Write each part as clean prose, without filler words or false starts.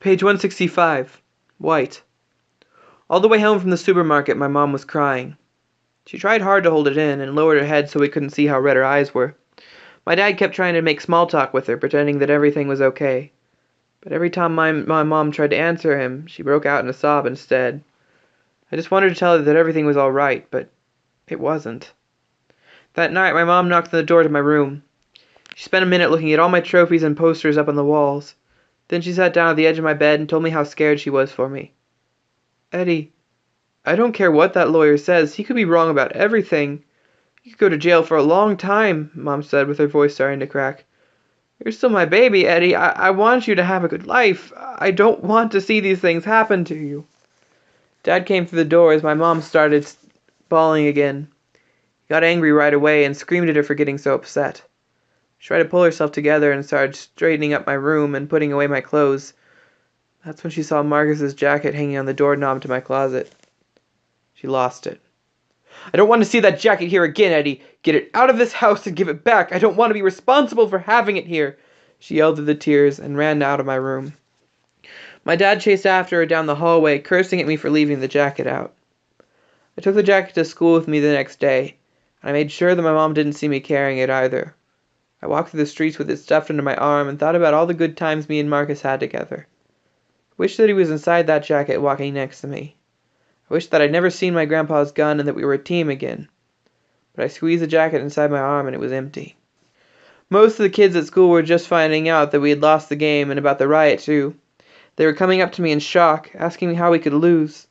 Page 165. White. All the way home from the supermarket, my mom was crying. She tried hard to hold it in and lowered her head so we couldn't see how red her eyes were. My dad kept trying to make small talk with her, pretending that everything was okay. But every time my mom tried to answer him, she broke out in a sob instead. I just wanted to tell her that everything was all right, but it wasn't. That night, my mom knocked on the door to my room. She spent a minute looking at all my trophies and posters up on the walls. Then she sat down at the edge of my bed and told me how scared she was for me. "Eddie, I don't care what that lawyer says. He could be wrong about everything. You could go to jail for a long time," Mom said with her voice starting to crack. "You're still my baby, Eddie. I want you to have a good life. I don't want to see these things happen to you." Dad came through the door as my mom started bawling again. He got angry right away and screamed at her for getting so upset. She tried to pull herself together and started straightening up my room and putting away my clothes. That's when she saw Marcus's jacket hanging on the doorknob to my closet. She lost it. "I don't want to see that jacket here again, Eddie. Get it out of this house and give it back. I don't want to be responsible for having it here," she yelled through the tears and ran out of my room. My dad chased after her down the hallway, cursing at me for leaving the jacket out. I took the jacket to school with me the next day, and I made sure that my mom didn't see me carrying it either. I walked through the streets with it stuffed under my arm and thought about all the good times me and Marcus had together. I wished that he was inside that jacket walking next to me. I wished that I'd never seen my grandpa's gun and that we were a team again. But I squeezed the jacket inside my arm and it was empty. Most of the kids at school were just finding out that we had lost the game and about the riot too. They were coming up to me in shock, asking me how we could lose.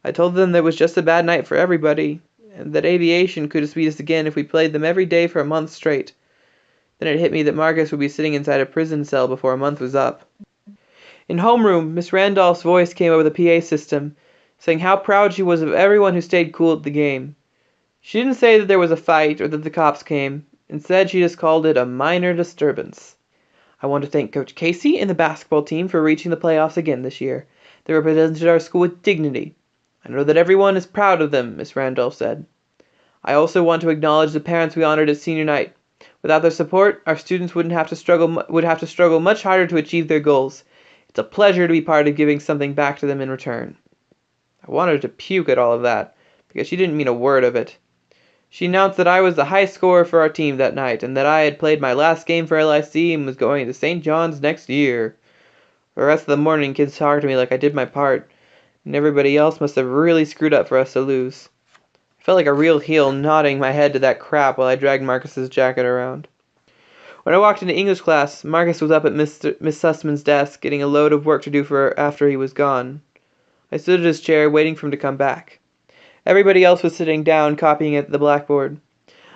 I told them that it was just a bad night for everybody, and that aviation could just beat us again if we played them every day for a month straight. Then it hit me that Marcus would be sitting inside a prison cell before a month was up. In homeroom, Miss Randolph's voice came over the PA system, saying how proud she was of everyone who stayed cool at the game. She didn't say that there was a fight or that the cops came. Instead, she just called it a minor disturbance. "I want to thank Coach Casey and the basketball team for reaching the playoffs again this year. They represented our school with dignity. I know that everyone is proud of them," Miss Randolph said. "I also want to acknowledge the parents we honored at senior night. Without their support, our students would have to struggle much harder to achieve their goals. It's a pleasure to be part of giving something back to them in return." I wanted to puke at all of that, because she didn't mean a word of it. She announced that I was the high scorer for our team that night, and that I had played my last game for LIC and was going to St. John's next year. For the rest of the morning, kids talked to me like I did my part, and everybody else must have really screwed up for us to lose. I felt like a real heel nodding my head to that crap while I dragged Marcus's jacket around. When I walked into English class, Marcus was up at Miss Sussman's desk, getting a load of work to do for after he was gone. I stood at his chair, waiting for him to come back. Everybody else was sitting down, copying at the blackboard.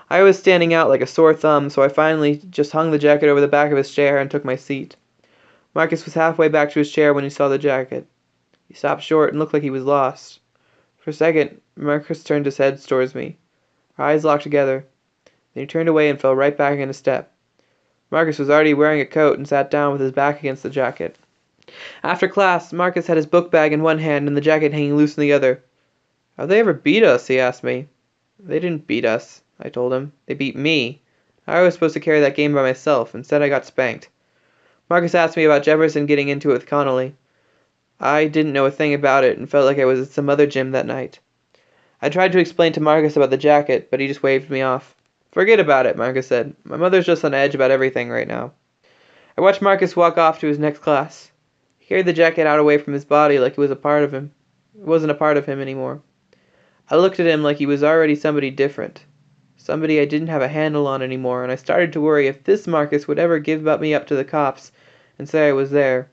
I was standing out like a sore thumb, so I finally just hung the jacket over the back of his chair and took my seat. Marcus was halfway back to his chair when he saw the jacket. He stopped short and looked like he was lost. For a second, Marcus turned his head towards me. Our eyes locked together. Then he turned away and fell right back in a step. Marcus was already wearing a coat and sat down with his back against the jacket. After class, Marcus had his book bag in one hand and the jacket hanging loose in the other. "How'd they ever beat us?" he asked me. "They didn't beat us," I told him. "They beat me. I was supposed to carry that game by myself. Instead, I got spanked." Marcus asked me about Jefferson getting into it with Connolly. I didn't know a thing about it and felt like I was at some other gym that night. I tried to explain to Marcus about the jacket, but he just waved me off. "Forget about it," Marcus said. "My mother's just on edge about everything right now." I watched Marcus walk off to his next class. He carried the jacket out away from his body like it was a part of him. It wasn't a part of him anymore. I looked at him like he was already somebody different. Somebody I didn't have a handle on anymore, and I started to worry if this Marcus would ever give me up to the cops and say I was there.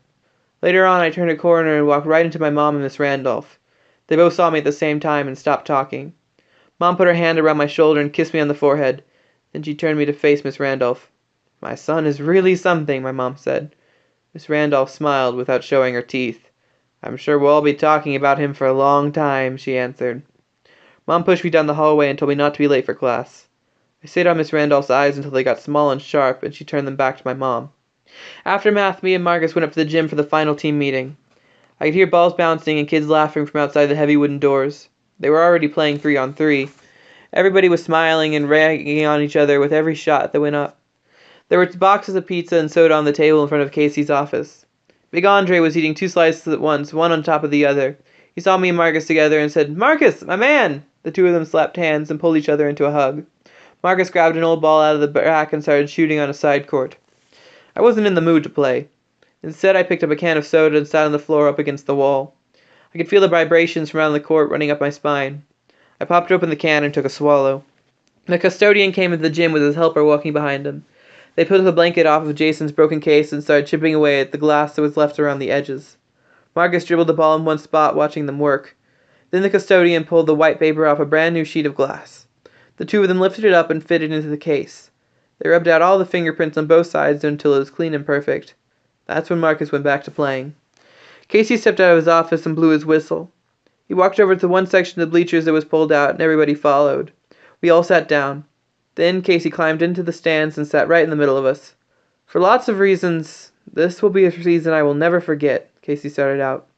Later on, I turned a corner and walked right into my mom and Miss Randolph. They both saw me at the same time and stopped talking. Mom put her hand around my shoulder and kissed me on the forehead. Then she turned me to face Miss Randolph. "My son is really something," my mom said. Miss Randolph smiled without showing her teeth. "I'm sure we'll all be talking about him for a long time," she answered. Mom pushed me down the hallway and told me not to be late for class. I stayed on Miss Randolph's eyes until they got small and sharp, and she turned them back to my mom. After math, me and Marcus went up to the gym for the final team meeting. I could hear balls bouncing and kids laughing from outside the heavy wooden doors. They were already playing 3-on-3. Everybody was smiling and ragging on each other with every shot that went up. There were boxes of pizza and soda on the table in front of Casey's office. Big Andre was eating 2 slices at once, one on top of the other. He saw me and Marcus together and said, "Marcus, my man!" The two of them slapped hands and pulled each other into a hug. Marcus grabbed an old ball out of the rack and started shooting on a side court. I wasn't in the mood to play. Instead, I picked up a can of soda and sat on the floor up against the wall. I could feel the vibrations from around the court running up my spine. I popped open the can and took a swallow. The custodian came into the gym with his helper walking behind him. They put the blanket off of Jason's broken case and started chipping away at the glass that was left around the edges. Marcus dribbled the ball in one spot, watching them work. Then the custodian pulled the white paper off a brand new sheet of glass. The two of them lifted it up and fitted it into the case. They rubbed out all the fingerprints on both sides until it was clean and perfect. That's when Marcus went back to playing. Casey stepped out of his office and blew his whistle. He walked over to the one section of the bleachers that was pulled out, and everybody followed. We all sat down. Then Casey climbed into the stands and sat right in the middle of us. "For lots of reasons, this will be a season I will never forget," Casey started out.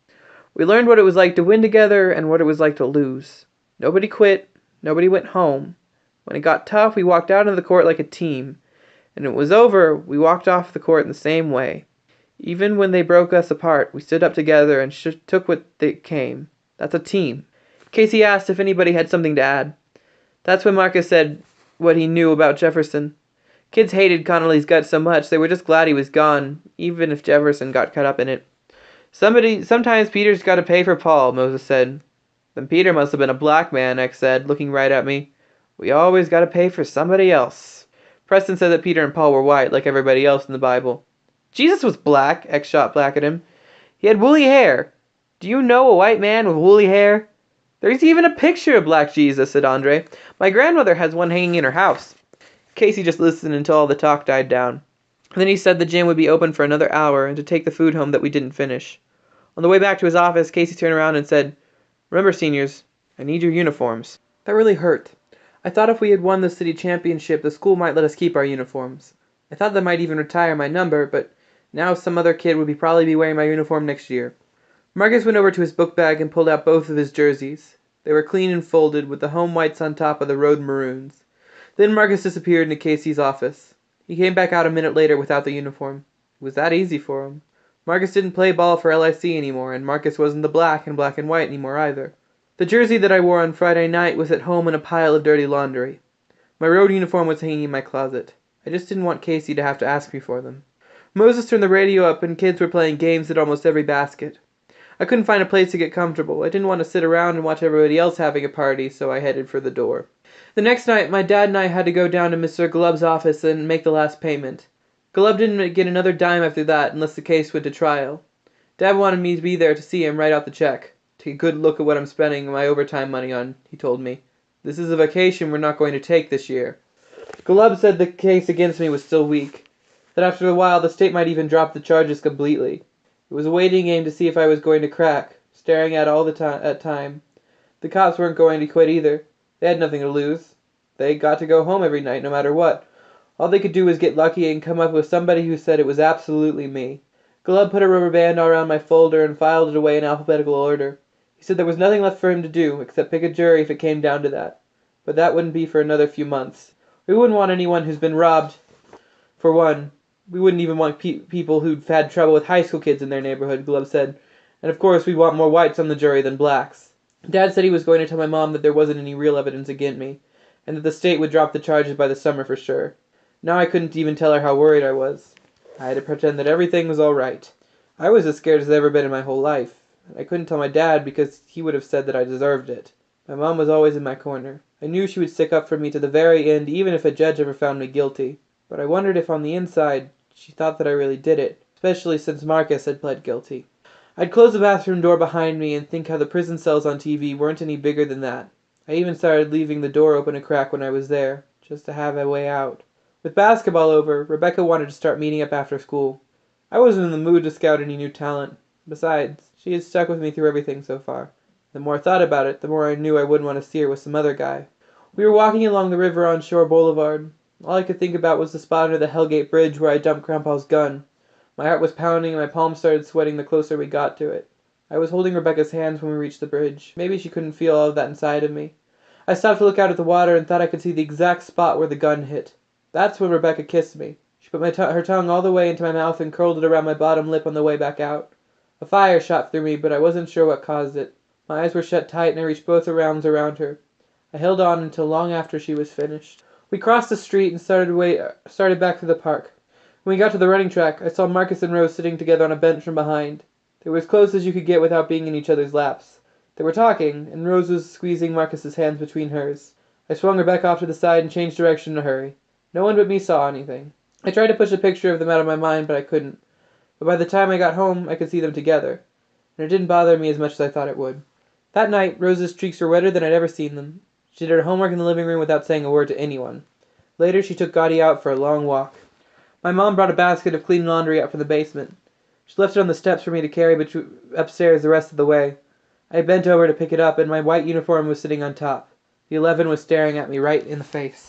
"We learned what it was like to win together and what it was like to lose. Nobody quit. Nobody went home. When it got tough, we walked out on the court like a team. And when it was over, we walked off the court in the same way. Even when they broke us apart, we stood up together and took what they came. That's a team." Casey asked if anybody had something to add. That's when Marcus said what he knew about Jefferson. Kids hated Connolly's guts so much they were just glad he was gone, even if Jefferson got caught up in it. "Sometimes Peter's got to pay for Paul," Moses said. "Then Peter must have been a black man," X said, looking right at me. "We always got to pay for somebody else." Preston said that Peter and Paul were white, like everybody else in the Bible. "Jesus was black," X shot back at him. "He had woolly hair. Do you know a white man with woolly hair?" "There's even a picture of Black Jesus," said Andre. "My grandmother has one hanging in her house." Casey just listened until all the talk died down. Then he said the gym would be open for another hour and to take the food home that we didn't finish. On the way back to his office, Casey turned around and said, "Remember, seniors, I need your uniforms." That really hurt. I thought if we had won the city championship, the school might let us keep our uniforms. I thought they might even retire my number, but now some other kid would probably be wearing my uniform next year. Marcus went over to his book bag and pulled out both of his jerseys. They were clean and folded, with the home whites on top of the road maroons. Then Marcus disappeared into Casey's office. He came back out a minute later without the uniform. It was that easy for him. Marcus didn't play ball for LIC anymore, and Marcus wasn't the black and white anymore either. The jersey that I wore on Friday night was at home in a pile of dirty laundry. My road uniform was hanging in my closet. I just didn't want Casey to have to ask me for them. Moses turned the radio up and kids were playing games at almost every basket. I couldn't find a place to get comfortable. I didn't want to sit around and watch everybody else having a party, so I headed for the door. The next night, my dad and I had to go down to Mr. Glubb's office and make the last payment. Glubb didn't get another dime after that unless the case went to trial. Dad wanted me to be there to see him write out the check. "Take a good look at what I'm spending my overtime money on," he told me. "This is a vacation we're not going to take this year." Glubb said the case against me was still weak, that after a while the state might even drop the charges completely. It was a waiting game to see if I was going to crack, staring at all the time. The cops weren't going to quit either. They had nothing to lose. They got to go home every night no matter what. All they could do was get lucky and come up with somebody who said it was absolutely me. Glubb put a rubber band all around my folder and filed it away in alphabetical order. He said there was nothing left for him to do except pick a jury if it came down to that. But that wouldn't be for another few months. We wouldn't want anyone who's been robbed, for one. We wouldn't even want people who'd had trouble with high school kids in their neighborhood, Glubb said. And of course, we want more whites on the jury than blacks. Dad said he was going to tell my mom that there wasn't any real evidence against me, and that the state would drop the charges by the summer for sure. Now I couldn't even tell her how worried I was. I had to pretend that everything was all right. I was as scared as I've ever been in my whole life. I couldn't tell my dad because he would have said that I deserved it. My mom was always in my corner. I knew she would stick up for me to the very end, even if a judge ever found me guilty. But I wondered if on the inside she thought that I really did it, especially since Marcus had pled guilty. I'd close the bathroom door behind me and think how the prison cells on TV weren't any bigger than that. I even started leaving the door open a crack when I was there, just to have a way out. With basketball over, Rebecca wanted to start meeting up after school. I wasn't in the mood to scout any new talent. Besides, she had stuck with me through everything so far. The more I thought about it, the more I knew I wouldn't want to see her with some other guy. We were walking along the river on Shore Boulevard. All I could think about was the spot under the Hellgate Bridge where I dumped Grandpa's gun. My heart was pounding and my palms started sweating the closer we got to it. I was holding Rebecca's hands when we reached the bridge. Maybe she couldn't feel all of that inside of me. I stopped to look out at the water and thought I could see the exact spot where the gun hit. That's when Rebecca kissed me. She put her tongue all the way into my mouth and curled it around my bottom lip on the way back out. A fire shot through me, but I wasn't sure what caused it. My eyes were shut tight and I reached both arms around her. I held on until long after she was finished. We crossed the street and started back through the park. When we got to the running track, I saw Marcus and Rose sitting together on a bench from behind. They were as close as you could get without being in each other's laps. They were talking, and Rose was squeezing Marcus's hands between hers. I swung her back off to the side and changed direction in a hurry. No one but me saw anything. I tried to push a picture of them out of my mind, but I couldn't. But by the time I got home, I could see them together, and it didn't bother me as much as I thought it would. That night, Rose's cheeks were redder than I'd ever seen them. She did her homework in the living room without saying a word to anyone. Later, she took Gotti out for a long walk. My mom brought a basket of clean laundry up from the basement. She left it on the steps for me to carry upstairs the rest of the way. I bent over to pick it up, and my white uniform was sitting on top. The 11 was staring at me right in the face.